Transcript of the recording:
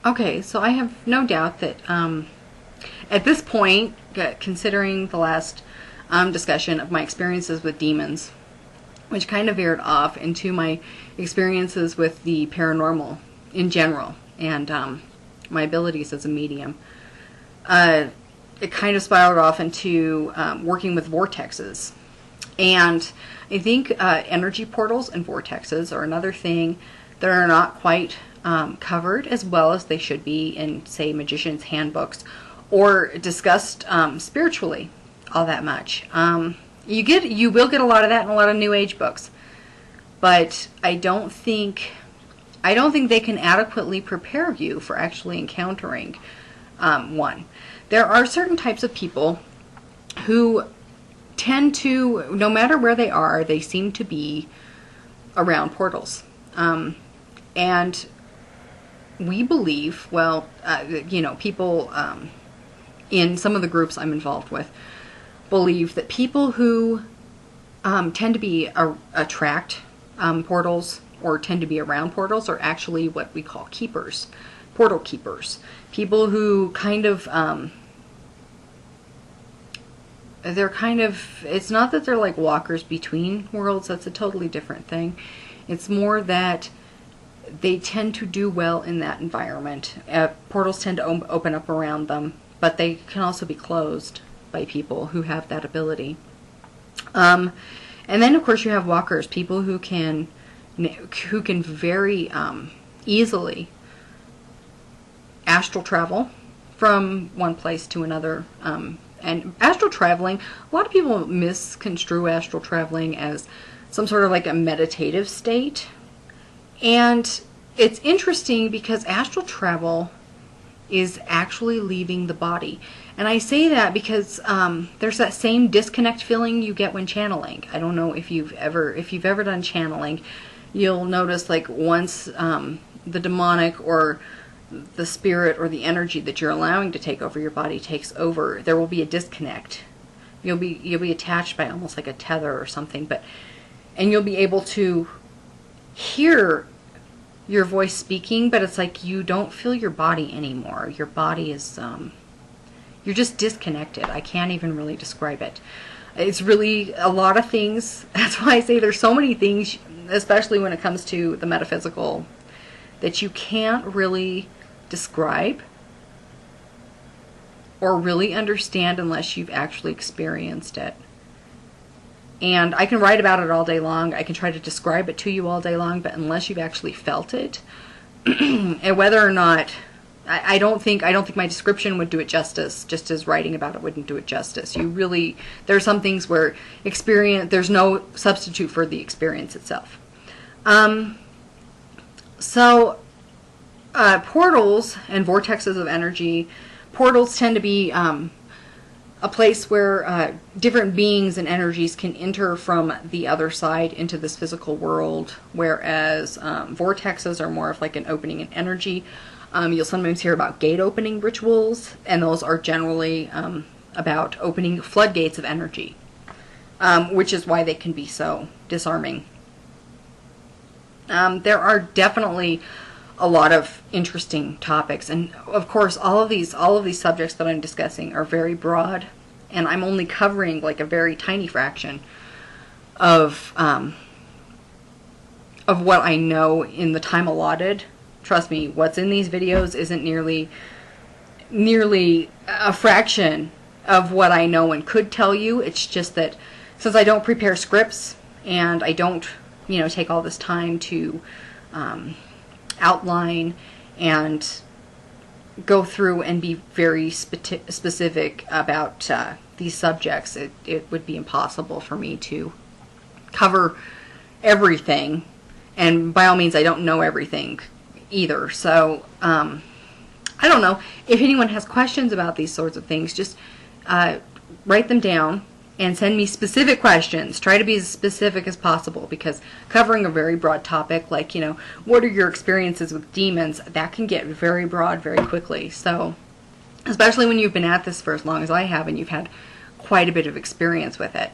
Okay, so I have no doubt that at this point, considering the last discussion of my experiences with demons, which kind of veered off into my experiences with the paranormal in general and my abilities as a medium, it kind of spiraled off into working with vortexes. And I think energy portals and vortexes are another thing that are not quite covered as well as they should be in, say, magicians' handbooks, or discussed spiritually all that much. You will get a lot of that in a lot of New Age books, but I don't think they can adequately prepare you for actually encountering one. There are certain types of people who tend to, no matter where they are, they seem to be around portals. And we believe, well, people in some of the groups I'm involved with believe that people who tend to be attract portals or tend to be around portals are actually what we call keepers, portal keepers. People who kind of, it's not that they're like walkers between worlds, that's a totally different thing. It's more that they tend to do well in that environment. Portals tend to open up around them, but they can also be closed by people who have that ability. And then, of course, you have walkers, people who can very easily astral travel from one place to another. And astral traveling, a lot of people misconstrue astral traveling as some sort of like a meditative state. And it's interesting because astral travel is actually leaving the body. And I say that because there's that same disconnect feeling you get when channeling. I don't know if you've ever done channeling, you'll notice like once the demonic or the spirit or the energy that you're allowing to take over your body takes over, there will be a disconnect. You'll be attached by almost like a tether or something, and you'll be able to hear your voice speaking, but it's like you don't feel your body anymore. Your body is, you're just disconnected. I can't even really describe it. It's really a lot of things. That's why I say there's so many things, especially when it comes to the metaphysical, that you can't really describe or really understand unless you've actually experienced it. And I can write about it all day long. I can try to describe it to you all day long, but unless you've actually felt it, and whether or not, I don't think my description would do it justice, just as writing about it wouldn't do it justice. There are some things where there's no substitute for the experience itself. Portals and vortexes of energy, portals tend to be a place where different beings and energies can enter from the other side into this physical world, whereas vortexes are more of like an opening in energy. You'll sometimes hear about gate opening rituals, and those are generally about opening floodgates of energy, which is why they can be so disarming. There are definitely a lot of interesting topics, and of course all of these subjects that I'm discussing are very broad, and I'm only covering like a very tiny fraction of what I know in the time allotted. Trust me, what's in these videos isn't nearly a fraction of what I know and could tell you. It's just that since I don't prepare scripts and I don't take all this time to outline and go through and be very specific about these subjects, it would be impossible for me to cover everything, and by all means I don't know everything either. So I don't know if anyone has questions about these sorts of things. Just write them down and send me specific questions. Try to be as specific as possible, because covering a very broad topic like, what are your experiences with demons, that can get very broad very quickly. So, especially when you've been at this for as long as I have and you've had quite a bit of experience with it.